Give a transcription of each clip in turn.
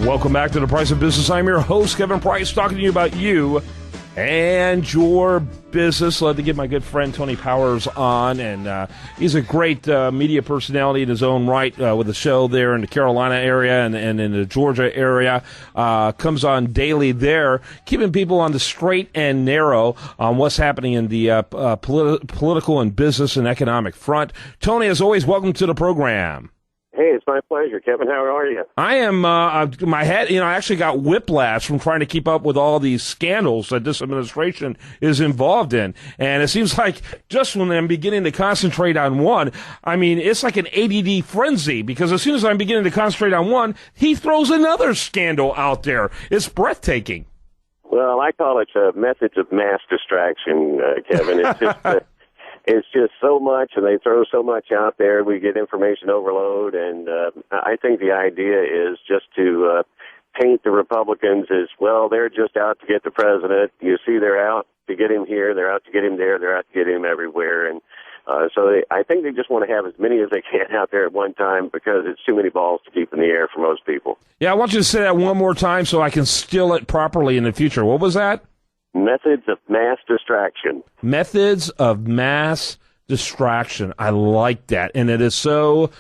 Welcome back to The Price of Business. I'm your host, Kevin Price, talking to you about you and your business. I'd like to get my good friend Tony Powers on, and he's a great media personality in his own right with a show there in the Carolina area and in the Georgia area. Comes on daily there, keeping people on the straight and narrow on what's happening in the political and business and economic front. Tony, as always, welcome to the program. Hey, it's my pleasure, Kevin. How are you? I am, my head, I actually got whiplash from trying to keep up with all these scandals that this administration is involved in. And it seems like just when I'm beginning to concentrate on one, it's like an ADD frenzy, because as soon as I'm beginning to concentrate on one, he throws another scandal out there. It's breathtaking. Well, I call it methods of mass distraction, Kevin. It's just... It's just so much, and they throw so much out there. We get information overload, and I think the idea is just to paint the Republicans as, well, they're just out to get the president. You see, they're out to get him here, they're out to get him there, they're out to get him everywhere. And I think they just want to have as many as they can out there at one time, because it's too many balls to keep in the air for most people. Yeah, I want you to say that one more time so I can steal it properly in the future. What was that? Methods of mass distraction. Methods of mass distraction. I like that. And it is so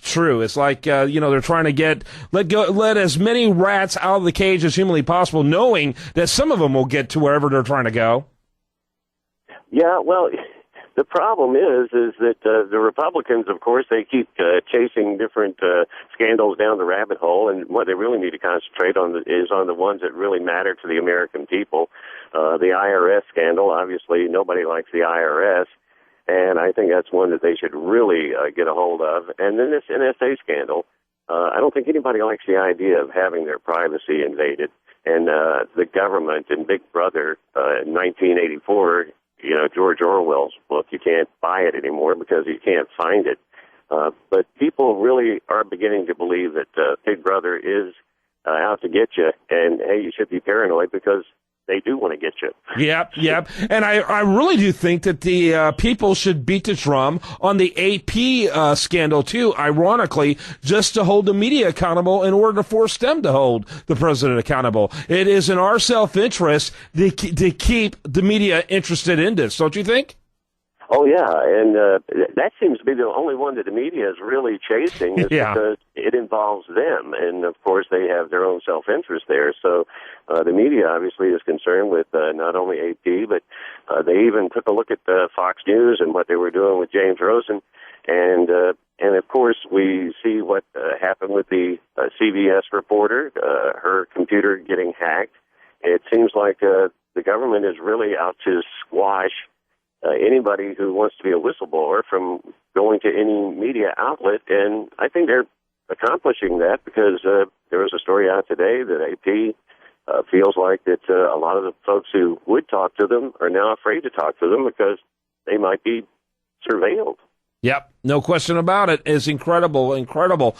true. It's like, they're trying to let as many rats out of the cage as humanly possible, knowing that some of them will get to wherever they're trying to go. Yeah, well, the problem is that the Republicans, of course, they keep chasing different scandals down the rabbit hole, and what they really need to concentrate on is on the ones that really matter to the American people. The IRS scandal, obviously, nobody likes the IRS, and I think that's one that they should really get a hold of. And then this NSA scandal, I don't think anybody likes the idea of having their privacy invaded. And the government and Big Brother in 1984, George Orwell's book, you can't buy it anymore because you can't find it. But people really are beginning to believe that Big Brother is out to get you, and, hey, you should be paranoid because they do want to get you. Yep. And I really do think that the people should beat the drum on the AP scandal, too, ironically, just to hold the media accountable in order to force them to hold the president accountable. It is in our self-interest to keep the media interested in this, don't you think? Oh, yeah, and that seems to be the only one that the media is really chasing, is because it involves them, and, of course, they have their own self-interest there. So the media, obviously, is concerned with not only AP, but they even took a look at Fox News and what they were doing with James Rosen, and of course, we see what happened with the CBS reporter, her computer getting hacked. It seems like the government is really out to squash anybody who wants to be a whistleblower from going to any media outlet, and I think they're accomplishing that, because there was a story out today that AP feels like that a lot of the folks who would talk to them are now afraid to talk to them because they might be surveilled. Yep, no question about it. It's incredible.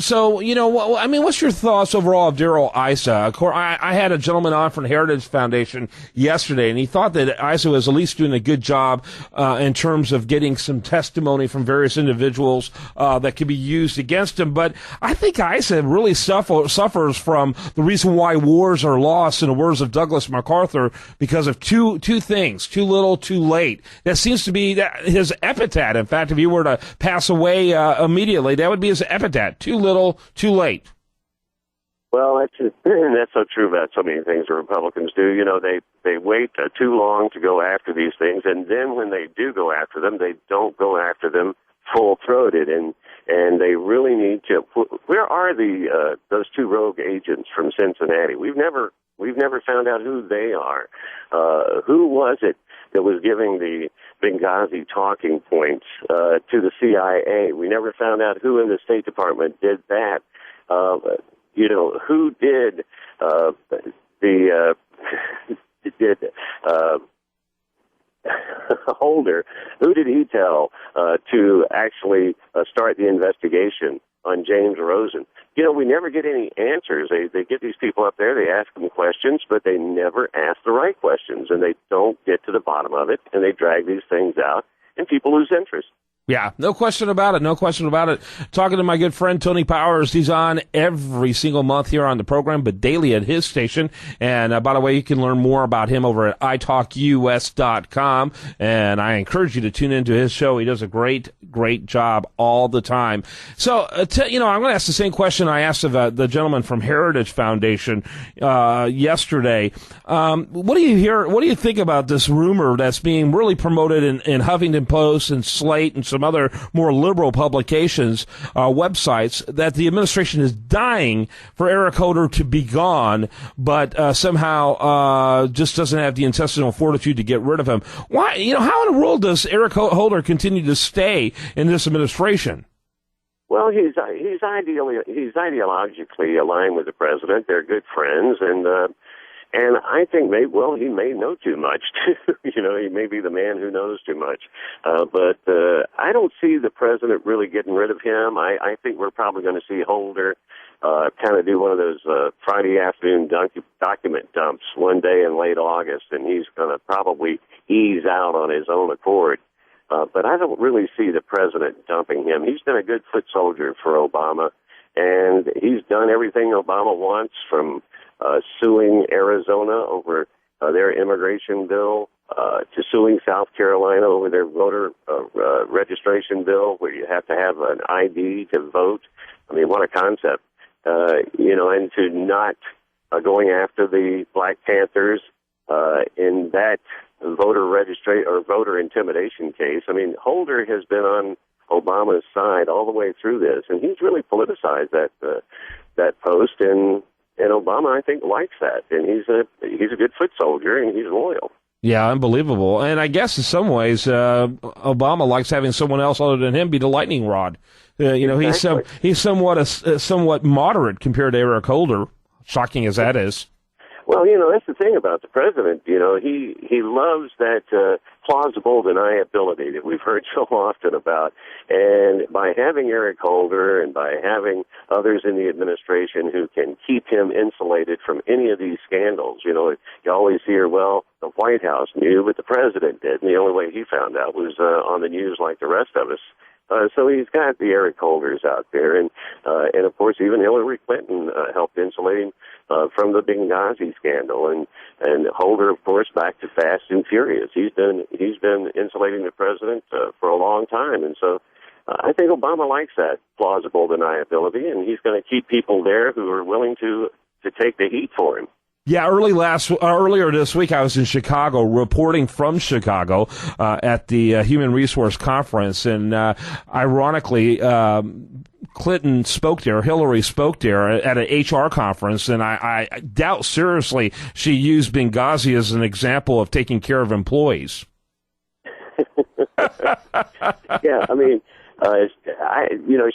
So, what's your thoughts overall of Darrell Issa? Of course, I had a gentleman on from the Heritage Foundation yesterday, and he thought that Issa was at least doing a good job in terms of getting some testimony from various individuals that could be used against him. But I think Issa really suffers from the reason why wars are lost, in the words of Douglas MacArthur, because of two things: too little, too late. That seems to be his epitaph. In fact, if he were to pass away immediately, that would be his epitaph: too little, too late. Well, that's so true about so many things the Republicans do. They wait too long to go after these things, and then when they do go after them, they don't go after them full-throated, and they really need to. Where are those two rogue agents from Cincinnati? We've never found out who they are. Who was it that was giving the Benghazi talking points to the CIA? We never found out who in the State Department did that. Who did Holder? Who did he tell to actually start the investigation on James Rosen? We never get any answers. They get these people up there, they ask them questions, but they never ask the right questions, and they don't get to the bottom of it, and they drag these things out, and people lose interest. Yeah, no question about it. No question about it. Talking to my good friend Tony Powers. He's on every single month here on the program, but daily at his station. And by the way, you can learn more about him over at italkus.com. And I encourage you to tune into his show. He does a great job all the time. So, I'm going to ask the same question I asked of the gentleman from Heritage Foundation yesterday. What do you hear? What do you think about this rumor that's being really promoted in Huffington Post and Slate and some other more liberal publications, websites, that the administration is dying for Eric Holder to be gone, but somehow just doesn't have the intestinal fortitude to get rid of him? Why? How in the world does Eric Holder continue to stay in this administration? Well, he's ideologically aligned with the president. They're good friends, and I think he may know too much too. He may be the man who knows too much. But I don't see the president really getting rid of him. I think we're probably going to see Holder kind of do one of those Friday afternoon document dumps one day in late August, and he's going to probably ease out on his own accord. But I don't really see the president dumping him. He's been a good foot soldier for Obama, and he's done everything Obama wants, from suing Arizona over their immigration bill, to suing South Carolina over their voter registration bill, where you have to have an ID to vote. I mean, what a concept. And to not going after the Black Panthers in that voter intimidation case. I mean, Holder has been on Obama's side all the way through this, and he's really politicized that post, and Obama, I think, likes that, and he's a good foot soldier, and he's loyal. Yeah, unbelievable. And I guess in some ways, Obama likes having someone else other than him be the lightning rod. Exactly. He's somewhat moderate compared to Eric Holder, shocking as that is. Well, that's the thing about the president. He loves that plausible deniability that we've heard so often about. And by having Eric Holder and by having others in the administration who can keep him insulated from any of these scandals, you always hear, well, the White House knew, but the president did. And the only way he found out was on the news like the rest of us. So he's got the Eric Holders out there, and of course even Hillary Clinton helped insulate him from the Benghazi scandal, and Holder, of course, back to Fast and Furious. He's been insulating the president for a long time, and so I think Obama likes that plausible deniability, and he's going to keep people there who are willing to take the heat for him. Yeah, earlier this week, I was in Chicago, reporting from Chicago at the Human Resource Conference, and ironically, Hillary spoke there at an HR conference, and I doubt seriously she used Benghazi as an example of taking care of employees. Yeah, I mean,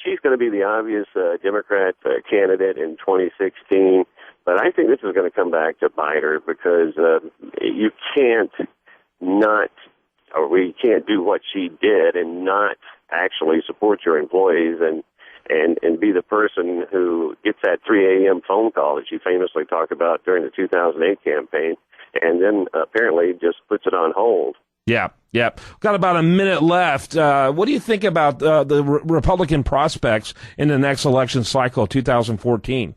she's going to be the obvious Democrat candidate in 2016. But I think this is going to come back to bite her, because you can't do what she did and not actually support your employees and be the person who gets that 3 a.m. phone call that she famously talked about during the 2008 campaign, and then apparently just puts it on hold. Yeah. Got about a minute left. What do you think about the Republican prospects in the next election cycle, 2014?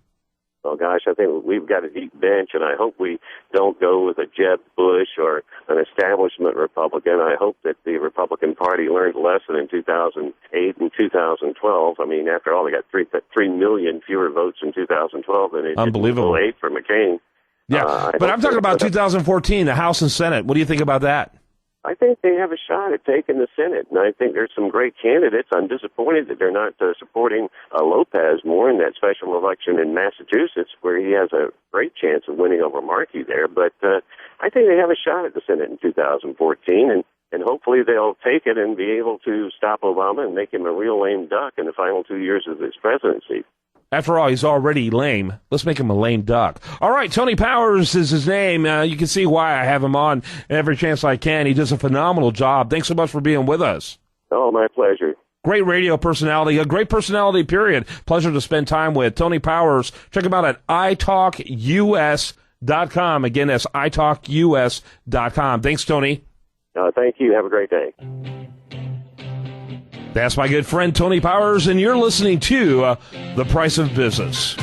Oh, gosh, I think we've got a deep bench, and I hope we don't go with a Jeb Bush or an establishment Republican. I hope that the Republican Party learned a lesson in 2008 and 2012. I mean, after all, they got 3 million fewer votes in 2012 than it did in 2008 for McCain. Yeah, but I'm talking about 2014, the House and Senate. What do you think about that? I think they have a shot at taking the Senate, and I think there's some great candidates. I'm disappointed that they're not supporting Lopez more in that special election in Massachusetts, where he has a great chance of winning over Markey there. But I think they have a shot at the Senate in 2014, and hopefully they'll take it and be able to stop Obama and make him a real lame duck in the final 2 years of his presidency. After all, he's already lame. Let's make him a lame duck. All right, Tony Powers is his name. You can see why I have him on every chance I can. He does a phenomenal job. Thanks so much for being with us. Oh, my pleasure. Great radio personality, a great personality, period. Pleasure to spend time with. Tony Powers. Check him out at italkus.com. Again, that's italkus.com. Thanks, Tony. Thank you. Have a great day. That's my good friend Tony Powers, and you're listening to The Price of Business.